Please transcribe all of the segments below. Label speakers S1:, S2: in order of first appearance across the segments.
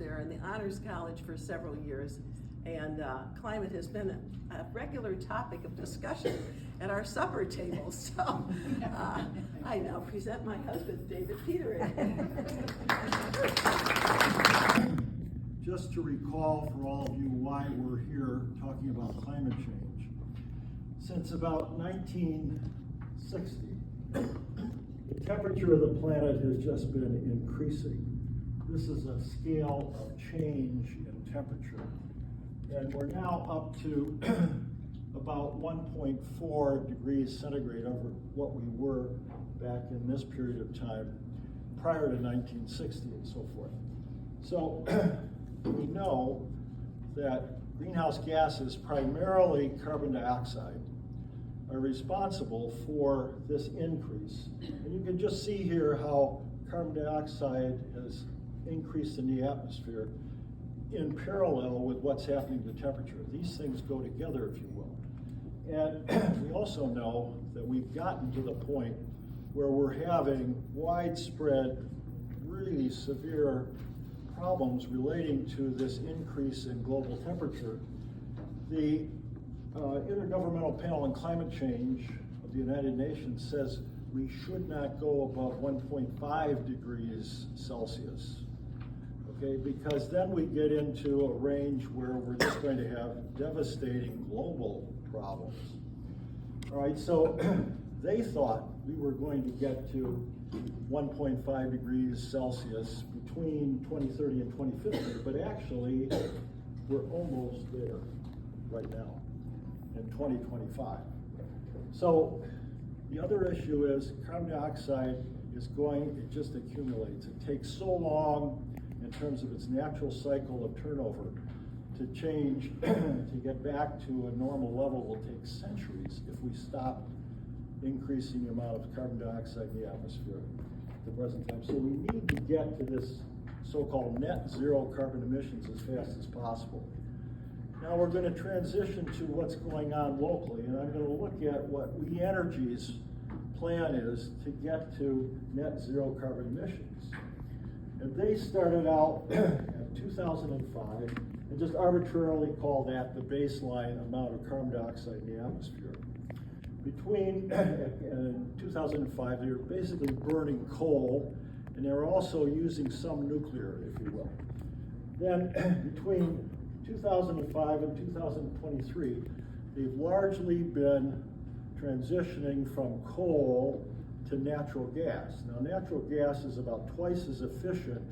S1: there in the Honors College for several years, and climate has been a regular topic of discussion at our supper tables. So I now present my husband, David Petering.
S2: Just to recall for all of you why we're here talking about climate change. Since about 1960, the temperature of the planet has just been increasing. This is a scale of change in temperature. And we're now up to about 1.4 degrees centigrade over what we were back in this period of time prior to 1960 and so forth. So we know that greenhouse gases, primarily carbon dioxide, are responsible for this increase. And you can just see here how carbon dioxide has increased in the atmosphere in parallel with what's happening to temperature. These things go together, if you will. And we also know that we've gotten to the point where we're having widespread, really severe problems relating to this increase in global temperature. The Intergovernmental Panel on Climate Change of the United Nations says we should not go above 1.5 degrees Celsius, okay? Because then we get into a range where we're just going to have devastating global problems. All right, so they thought we were going to get to 1.5 degrees Celsius between 2030 and 2050, but actually we're almost there right now in 2025. So the other issue is carbon dioxide it just accumulates. It takes so long in terms of its natural cycle of turnover to change, to get back to a normal level will take centuries if we stop increasing the amount of carbon dioxide in the atmosphere at the present time. So we need to get to this so-called net zero carbon emissions as fast as possible. Now we're going to transition to what's going on locally, and I'm going to look at what We Energy's plan is to get to net zero carbon emissions. And they started out in 2005 and just arbitrarily called that the baseline amount of carbon dioxide in the atmosphere. In 2005, they were basically burning coal, and they were also using some nuclear, if you will. Then between 2005 and 2023, they've largely been transitioning from coal to natural gas. Now, natural gas is about twice as efficient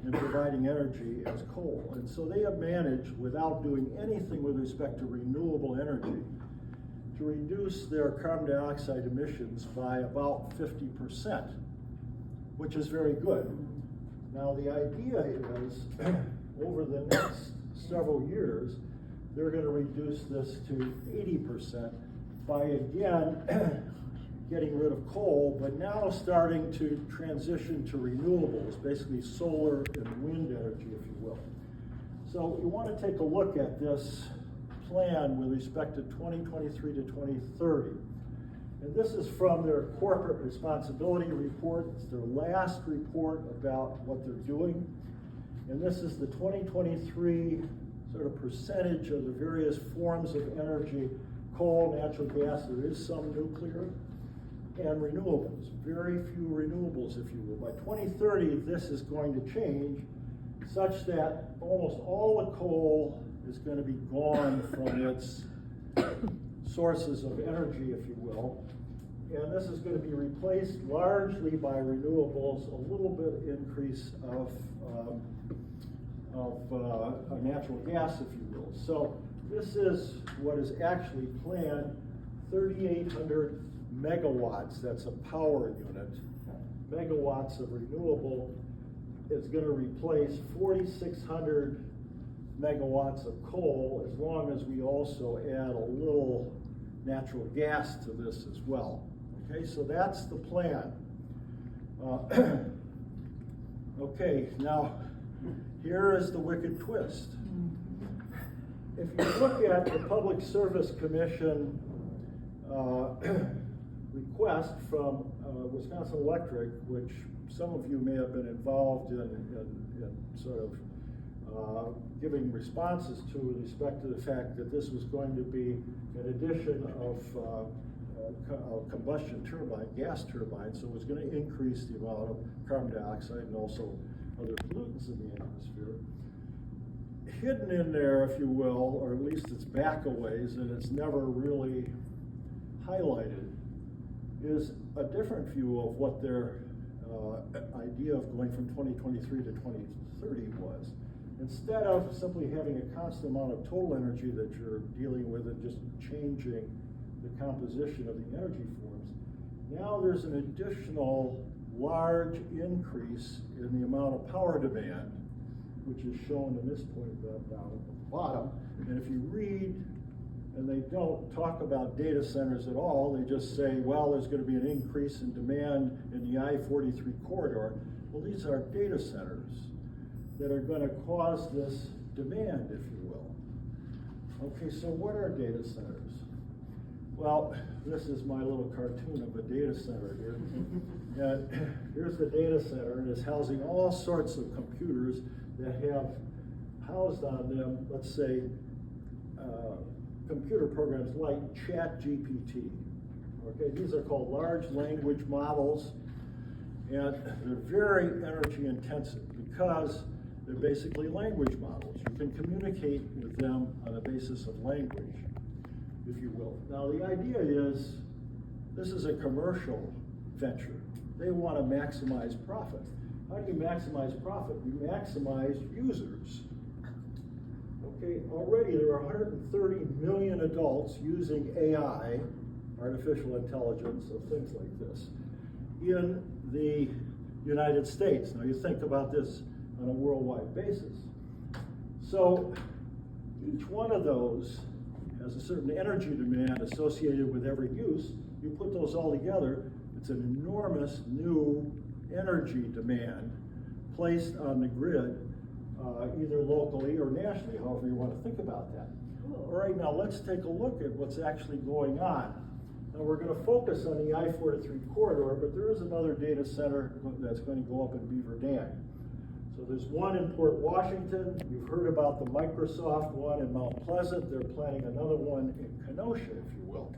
S2: in providing energy as coal, and so they have managed, without doing anything with respect to renewable energy, to reduce their carbon dioxide emissions by about 50%, which is very good. Now the idea is, over the next several years, they're going to reduce this to 80% by, again, getting rid of coal, but now starting to transition to renewables, basically solar and wind energy, if you will. So you want to take a look at this plan with respect to 2023 to 2030. And this is from their corporate responsibility report. It's their last report about what they're doing. And this is the 2023 sort of percentage of the various forms of energy: coal, natural gas, there is some nuclear, and renewables. Very few renewables, if you will. By 2030, this is going to change such that almost all the coal is going to be gone from its sources of energy, if you will. And this is going to be replaced largely by renewables, a little bit increase of natural gas, if you will. So this is what is actually planned: 3,800 megawatts, that's a power unit, megawatts of renewable is going to replace 4,600 megawatts of coal, as long as we also add a little natural gas to this as well. Okay, so that's the plan. Okay, now here is the wicked twist. If you look at the Public Service Commission request from Wisconsin Electric, which some of you may have been involved in sort of giving responses to with respect to the fact that this was going to be an addition of a combustion turbine, gas turbine, so it was going to increase the amount of carbon dioxide and also other pollutants in the atmosphere. Hidden in there, if you will, or at least it's back a ways and it's never really highlighted, is a different view of what their idea of going from 2023 to 2030 was. Instead of simply having a constant amount of total energy that you're dealing with and just changing the composition of the energy forms, now there's an additional large increase in the amount of power demand, which is shown in this point down at the bottom. And if you read, and they don't talk about data centers at all, they just say, well, there's going to be an increase in demand in the I-43 corridor. Well, these are data centers that are going to cause this demand, if you will. Okay, so what are data centers? Well, this is my little cartoon of a data center here. And here's the data center, and it's housing all sorts of computers that have housed on them, let's say, computer programs like ChatGPT. Okay, these are called large language models, and they're very energy intensive because they're basically language models. You can communicate with them on the basis of language, if you will. Now, the idea is this is a commercial venture. They want to maximize profit. How do you maximize profit? You maximize users. Okay, already there are 130 million adults using AI, artificial intelligence, of things like this, in the United States. Now you think about this on a worldwide basis. So each one of those has a certain energy demand associated with every use. You put those all together, it's an enormous new energy demand placed on the grid, either locally or nationally, however you want to think about that. All right, now let's take a look at what's actually going on. Now we're going to focus on the I-43 corridor, but there is another data center that's going to go up in Beaver Dam. So there's one in Port Washington. You've heard about the Microsoft one in Mount Pleasant. They're planning another one in Kenosha, if you will.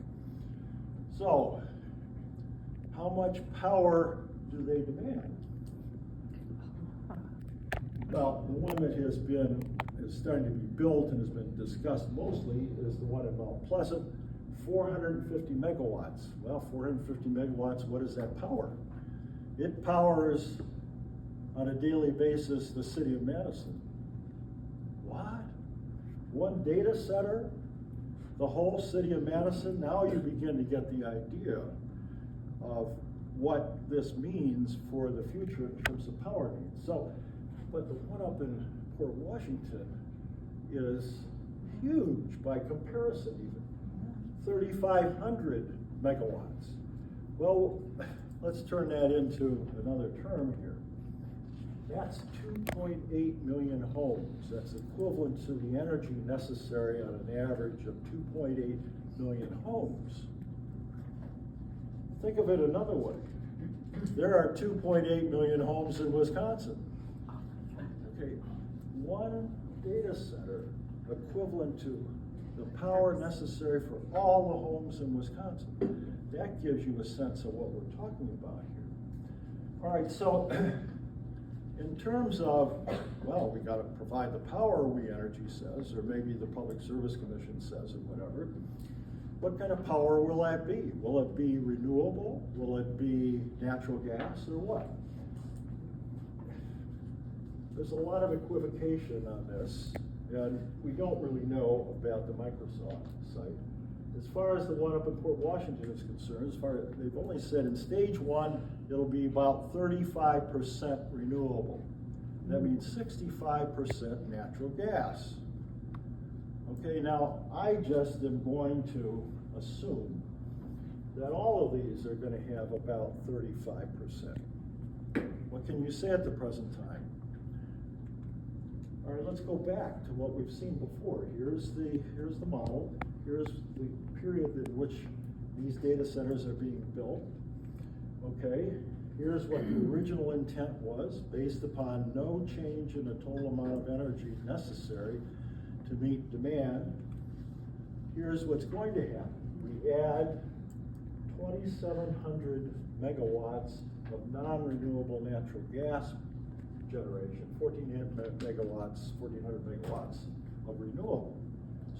S2: So how much power do they demand? Well, the one that is starting to be built and has been discussed mostly is the one in Mount Pleasant, 450 megawatts. Well, 450 megawatts, what is that power? It powers on a daily basis the city of Madison. What? One data center? The whole city of Madison? Now you begin to get the idea of what this means for the future in terms of power needs. So, but the one up in Port Washington is huge by comparison even. 3,500 megawatts. Well, let's turn that into another term here. That's 2.8 million homes. That's equivalent to the energy necessary on an average of 2.8 million homes. Think of it another way. There are 2.8 million homes in Wisconsin. Okay, one data center equivalent to the power necessary for all the homes in Wisconsin. That gives you a sense of what we're talking about here. All right, so in terms of, well, we got to provide the power, We Energy says, or maybe the Public Service Commission says, or whatever. What kind of power will that be? Will it be renewable? Will it be natural gas, or what? There's a lot of equivocation on this, and we don't really know about the Microsoft site. As far as the one up in Port Washington is concerned, they've only said in stage one, it'll be about 35% renewable. That means 65% natural gas. Okay, now I just am going to assume that all of these are going to have about 35%. What can you say at the present time? All right, let's go back to what we've seen before. Here's the model. Here's the period in which these data centers are being built. Okay, Here's what the original intent was, based upon no change in the total amount of energy necessary to meet demand. Here's what's going to happen. We add 2,700 megawatts of non-renewable natural gas generation, 1,400 megawatts of renewable.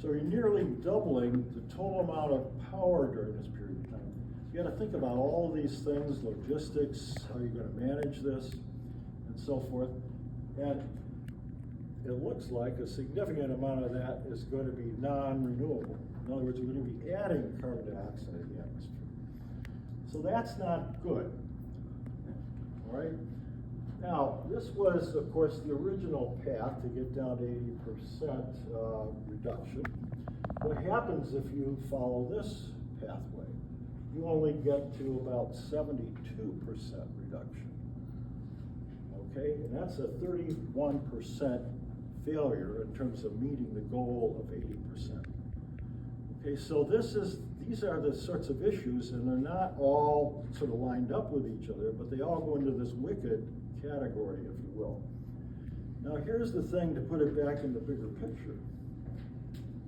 S2: So you're nearly doubling the total amount of power during this period of time. You got to think about all these things, logistics, how you're going to manage this, and so forth. And it looks like a significant amount of that is going to be non-renewable. In other words, we're going to be adding carbon dioxide in the atmosphere. So that's not good. All right? Now, this was, of course, the original path to get down to 80% reduction. What happens if you follow this pathway? You only get to about 72% reduction. Okay, and that's a 31% failure in terms of meeting the goal of 80%. Okay, so these are the sorts of issues, and they're not all sort of lined up with each other, but they all go into this wicked category, if you will. Now here's the thing to put it back in the bigger picture.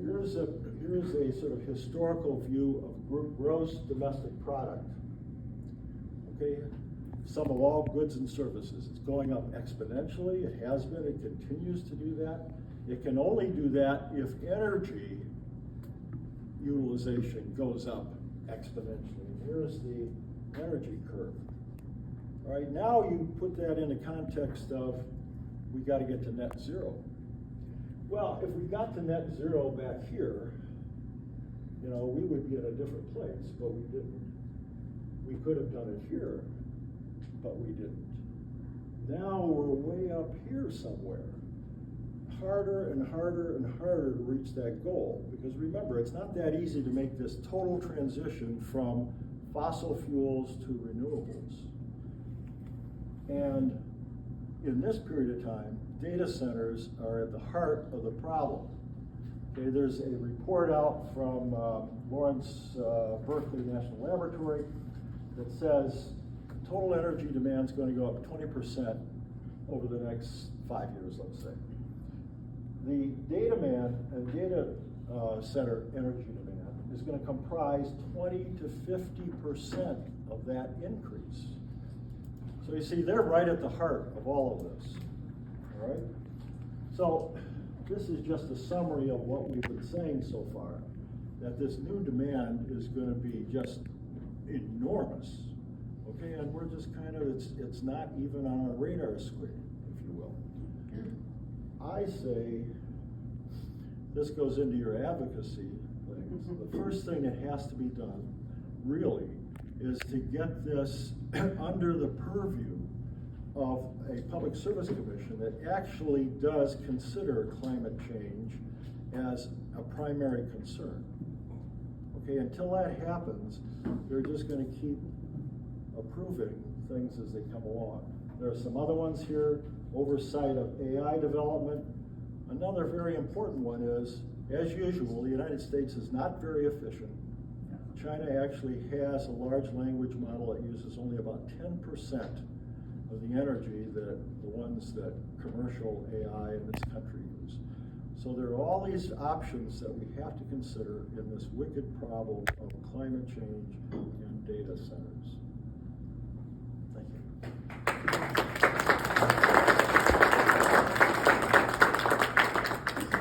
S2: Here's a sort of historical view of gross domestic product. Okay, sum of all goods and services. It's going up exponentially. It has been. It continues to do that. It can only do that if energy utilization goes up exponentially. Here's the energy curve. All right, now you put that in the context of we got to get to net zero. Well, if we got to net zero back here, you know, we would be in a different place, but we didn't. We could have done it here, but we didn't. Now we're way up here somewhere. Harder and harder and harder to reach that goal, because remember, it's not that easy to make this total transition from fossil fuels to renewables. And in this period of time, data centers are at the heart of the problem. Okay, there's a report out from Lawrence Berkeley National Laboratory that says total energy demand is going to go up 20% over the next 5 years, let's say. The data center energy demand is going to comprise 20 to 50% of that increase. So you see, they're right at the heart of all of this. All right? So this is just a summary of what we've been saying so far, that this new demand is going to be just enormous. Okay, and we're just kind of, it's not even on our radar screen, if you will. I say, this goes into your advocacy things. The first thing that has to be done, really, is to get this under the purview of a public service commission that actually does consider climate change as a primary concern. Okay, until that happens, they're just going to keep approving things as they come along. There are some other ones here, oversight of AI development. Another very important one is, as usual, the United States is not very efficient. China actually has a large language model that uses only about 10% of the energy that the ones that commercial AI in this country use. So there are all these options that we have to consider in this wicked problem of climate change and data centers.